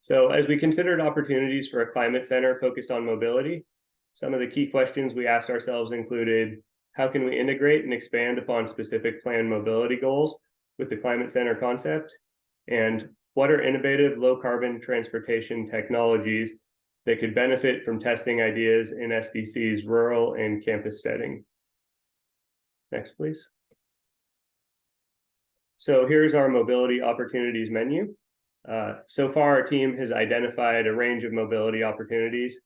So as we considered opportunities for a climate center focused on mobility, some of the key questions we asked ourselves included, how can we integrate and expand upon specific plan mobility goals with the climate center concept? And what are innovative low carbon transportation technologies that could benefit from testing ideas in SDC's rural and campus setting? Next, please. So here's our mobility opportunities menu. So far, our team has identified a range of mobility opportunities.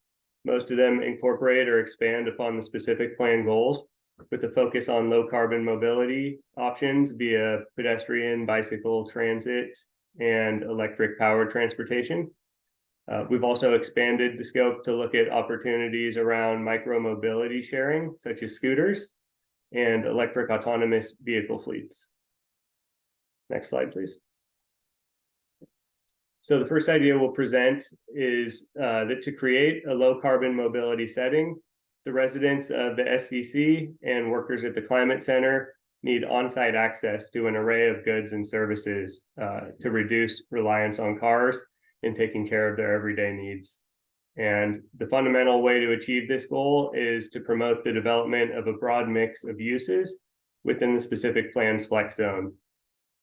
Most of them incorporate or expand upon the specific plan goals, with a focus on low carbon mobility options via pedestrian, bicycle, transit, and electric powered transportation. We've also expanded the scope to look at opportunities around micro mobility sharing, such as scooters, and electric autonomous vehicle fleets. Next slide, please. So the first idea we'll present is that to create a low carbon mobility setting, the residents of the SDC and workers at the Climate Center need on-site access to an array of goods and services to reduce reliance on cars and taking care of their everyday needs. And the fundamental way to achieve this goal is to promote the development of a broad mix of uses within the specific plan's flex zone.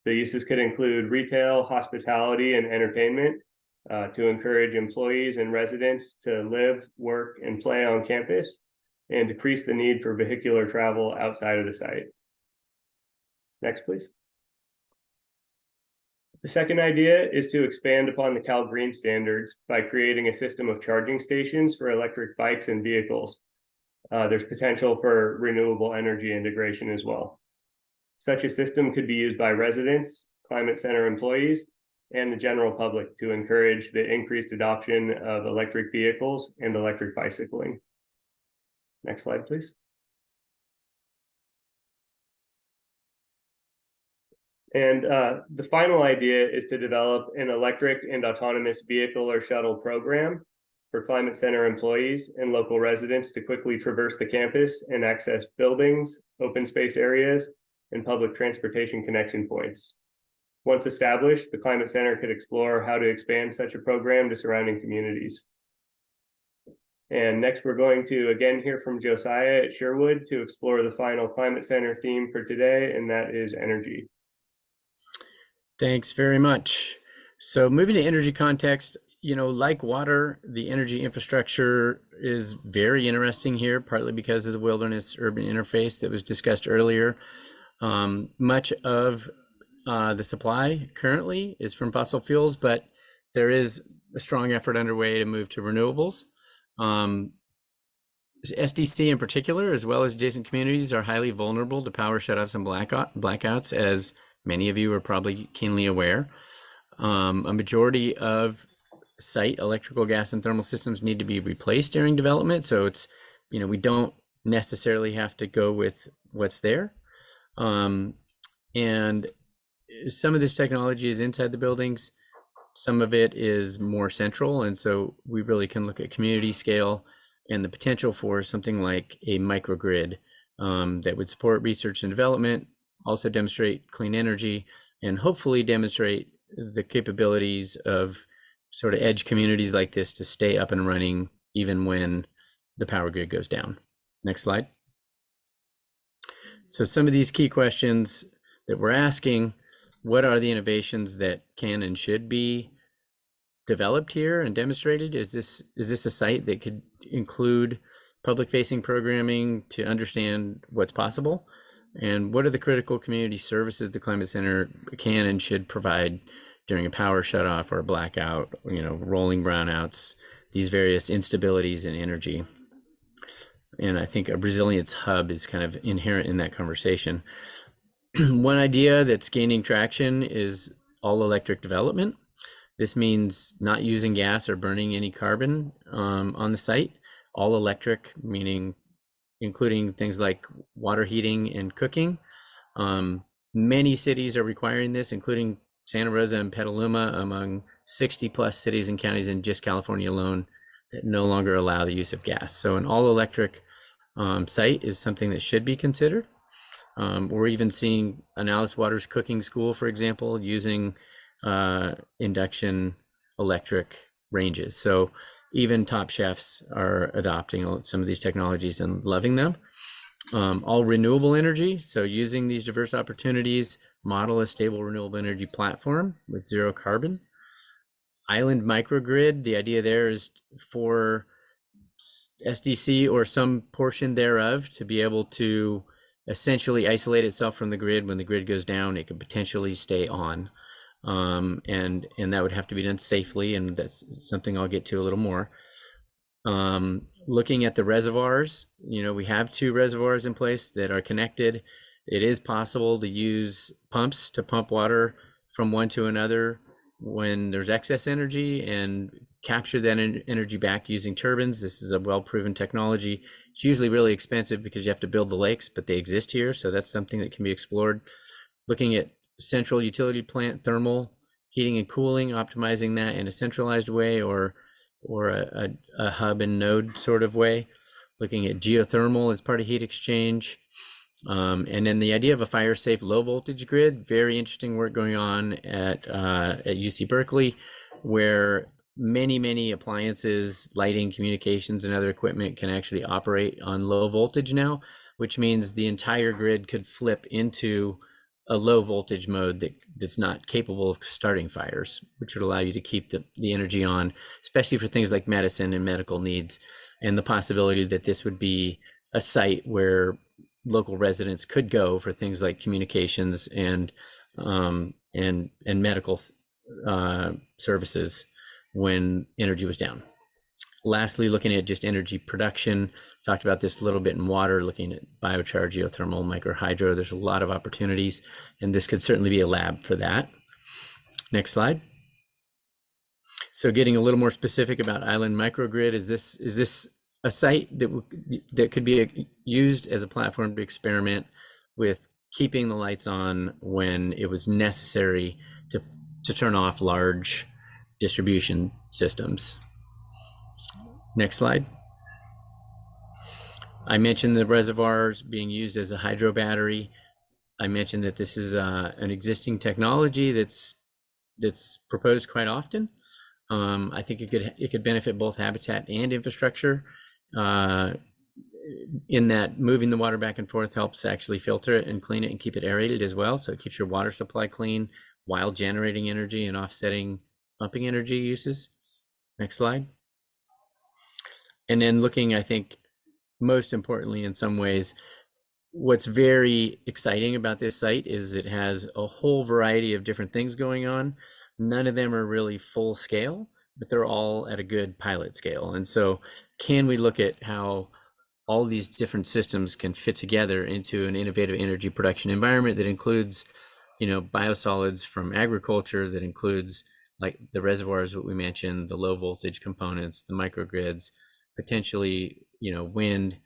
The uses could include retail, hospitality, and entertainment to encourage employees and residents to live, work, and play on campus and decrease the need for vehicular travel outside of the site. Next, please. The second idea is to expand upon the Cal Green standards by creating a system of charging stations for electric bikes and vehicles. There's potential for renewable energy integration as well. Such a system could be used by residents, Climate Center employees, and the general public to encourage the increased adoption of electric vehicles and electric bicycling. Next slide, please. And the final idea is to develop an electric and autonomous vehicle or shuttle program for Climate Center employees and local residents to quickly traverse the campus and access buildings, open space areas, and public transportation connection points. Once established, the Climate Center could explore how to expand such a program to surrounding communities. And next, we're going to again hear from Josiah at Sherwood to explore the final Climate Center theme for today, and that is energy. Thanks very much. So moving to energy context, like water, the energy infrastructure is very interesting here, partly because of the wilderness urban interface that was discussed earlier. Much of the supply currently is from fossil fuels, but there is a strong effort underway to move to renewables. SDC in particular, as well as adjacent communities, are highly vulnerable to power shutoffs and blackouts, as many of you are probably keenly aware. A majority of site electrical, gas, and thermal systems need to be replaced during development. So it's, we don't necessarily have to go with what's there. And some of this technology is inside the buildings. Some of it is more central. And so we really can look at community scale and the potential for something like a microgrid that would support research and development, also demonstrate clean energy, and hopefully demonstrate the capabilities of sort of edge communities like this to stay up and running even when the power grid goes down. Next slide. So some of these key questions that we're asking: what are the innovations that can and should be developed here and demonstrated? Is this a site that could include public-facing programming to understand what's possible? And what are the critical community services the Climate Center can and should provide during a power shutoff or a blackout, rolling brownouts, these various instabilities in energy? And I think a resilience hub is kind of inherent in that conversation. One idea that's gaining traction is all electric development. This means not using gas or burning any carbon on the site. All electric, meaning including things like water heating and cooking. Many cities are requiring this, including Santa Rosa and Petaluma, among 60 plus cities and counties in just California alone that no longer allow the use of gas. So an all electric site is something that should be considered. We're even seeing Analysis Waters Cooking School, for example, using induction electric ranges. So even top chefs are adopting some of these technologies and loving them. All renewable energy, so using these diverse opportunities, model a stable renewable energy platform with zero carbon. Island microgrid, the idea there is for SDC or some portion thereof to be able to essentially isolate itself from the grid. When the grid goes down, it could potentially stay on. And that would have to be done safely, and that's something I'll get to a little more. Looking at the reservoirs, we have 2 reservoirs in place that are connected. It is possible to use pumps to pump water from one to another when there's excess energy and capture that energy back using turbines. This is a well-proven technology. It's usually really expensive because you have to build the lakes, but they exist here. So that's something that can be explored. Looking at central utility plant thermal heating and cooling, optimizing that in a centralized way or a hub and node sort of way. Looking at geothermal as part of heat exchange. And then the idea of a fire safe low voltage grid, very interesting work going on at UC Berkeley, where many appliances, lighting, communications, and other equipment can actually operate on low voltage now, which means the entire grid could flip into a low voltage mode that's not capable of starting fires, which would allow you to keep the energy on, especially for things like medicine and medical needs, and the possibility that this would be a site where local residents could go for things like communications and medical services when energy was down. Lastly, looking at just energy production, talked about this a little bit in water, looking at biochar, geothermal, microhydro. There's a lot of opportunities, and this could certainly be a lab for that. Next slide. So getting a little more specific about island microgrid, is this a site that could be used as a platform to experiment with keeping the lights on when it was necessary to turn off large distribution systems. Next slide. I mentioned the reservoirs being used as a hydro battery. I mentioned that this is an existing technology that's proposed quite often. I think it could benefit both habitat and infrastructure. In that moving the water back and forth helps actually filter it and clean it and keep it aerated as well. So it keeps your water supply clean while generating energy and offsetting pumping energy uses. Next slide. And then looking, I think, most importantly in some ways, what's very exciting about this site is it has a whole variety of different things going on. None of them are really full scale, but they're all at a good pilot scale. And so can we look at how all these different systems can fit together into an innovative energy production environment that includes, biosolids from agriculture, that includes like the reservoirs that we mentioned, the low voltage components, the microgrids, potentially, wind,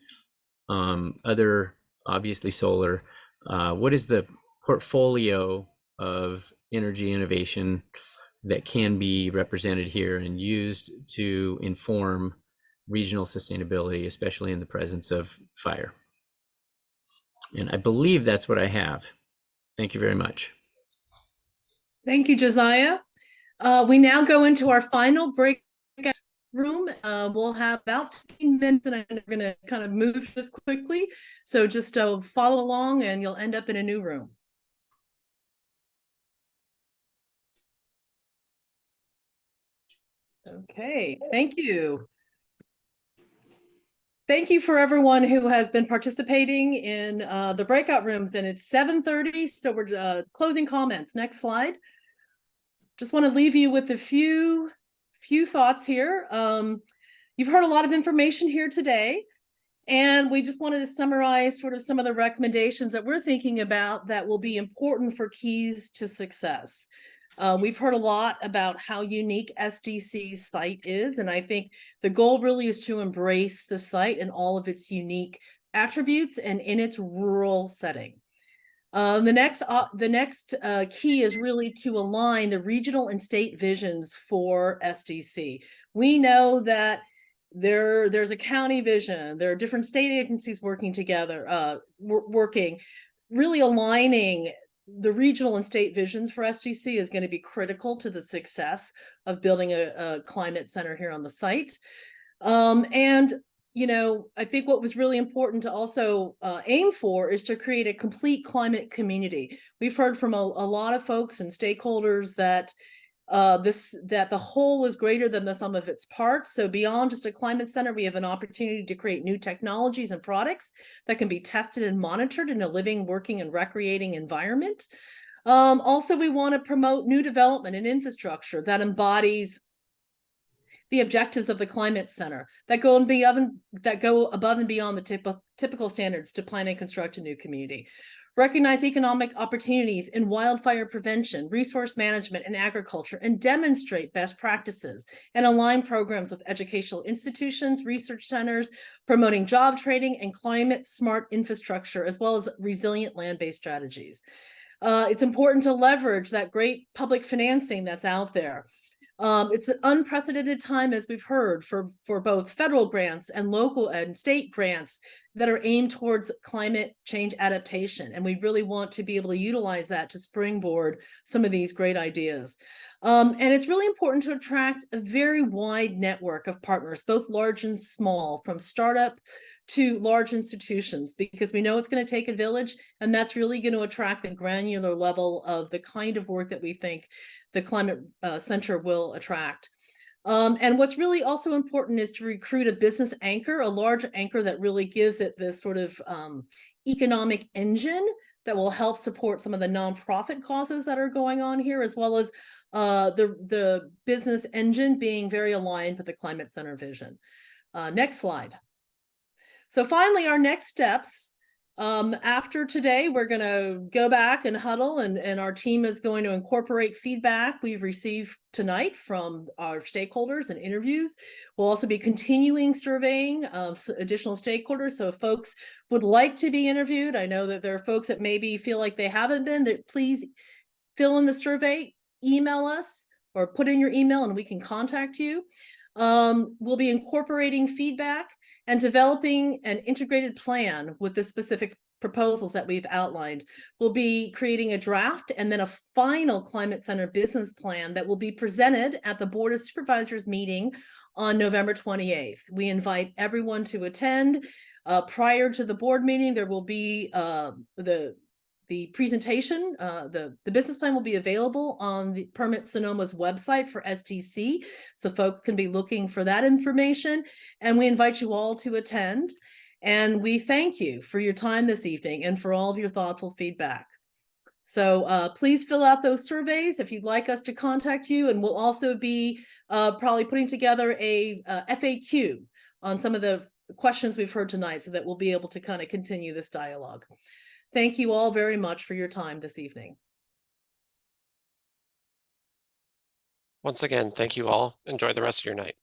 other, obviously solar. What is the portfolio of energy innovation that can be represented here and used to inform regional sustainability, especially in the presence of fire? And I believe that's what I have. Thank you very much. Thank you, Josiah. We now go into our final breakout room. We'll have about 15 minutes and I'm going to kind of move this quickly. So just follow along and you'll end up in a new room. Okay, thank you. Thank you for everyone who has been participating in the breakout rooms, and it's 7:30, so we're closing comments. Next slide. Just want to leave you with a few thoughts here. You've heard a lot of information here today, and we just wanted to summarize sort of some of the recommendations that we're thinking about that will be important for keys to success. We've heard a lot about how unique SDC's site is, and I think the goal really is to embrace the site and all of its unique attributes and in its rural setting. The next key is really to align the regional and state visions for SDC. We know that there's a county vision, there are different state agencies working together, really aligning the regional and state visions for SDC is going to be critical to the success of building a climate center here on the site. And, I think what was really important to also aim for is to create a complete climate community. We've heard from a lot of folks and stakeholders that that the whole is greater than the sum of its parts. So beyond just a climate center, we have an opportunity to create new technologies and products that can be tested and monitored in a living, working, and recreating environment. Also, we want to promote new development and infrastructure that embodies the objectives of the Climate Center, that go above and beyond the typical standards to plan and construct a new community. Recognize economic opportunities in wildfire prevention, resource management, and agriculture, and demonstrate best practices and align programs with educational institutions, research centers, promoting job training and climate smart infrastructure, as well as resilient land-based strategies. It's important to leverage that great public financing that's out there. It's an unprecedented time, as we've heard, for both federal grants and local and state grants that are aimed towards climate change adaptation. And we really want to be able to utilize that to springboard some of these great ideas. And it's really important to attract a very wide network of partners, both large and small, from startup to large institutions, because we know it's going to take a village, and that's really going to attract the granular level of the kind of work that we think the Climate Center will attract. And what's really also important is to recruit a business anchor, a large anchor that really gives it this sort of economic engine that will help support some of the nonprofit causes that are going on here, as well as the business engine being very aligned with the Climate Center vision. Next slide. So finally, our next steps After today, we're going to go back and huddle, and our team is going to incorporate feedback we've received tonight from our stakeholders and interviews. We'll also be continuing surveying additional stakeholders. So if folks would like to be interviewed, I know that there are folks that maybe feel like they haven't been, that please fill in the survey, email us, or put in your email and we can contact you. We'll be incorporating feedback and developing an integrated plan with the specific proposals that we've outlined. We'll be creating a draft and then a final Climate Center business plan that will be presented at the Board of Supervisors meeting on November 28th. We invite everyone to attend. Prior to the board meeting, there will be the presentation, the business plan will be available on the Permit Sonoma's website for SDC, so folks can be looking for that information. And we invite you all to attend. And we thank you for your time this evening and for all of your thoughtful feedback. So please fill out those surveys if you'd like us to contact you. And we'll also be probably putting together a FAQ on some of the questions we've heard tonight so that we'll be able to kind of continue this dialogue. Thank you all very much for your time this evening. Once again, thank you all. Enjoy the rest of your night.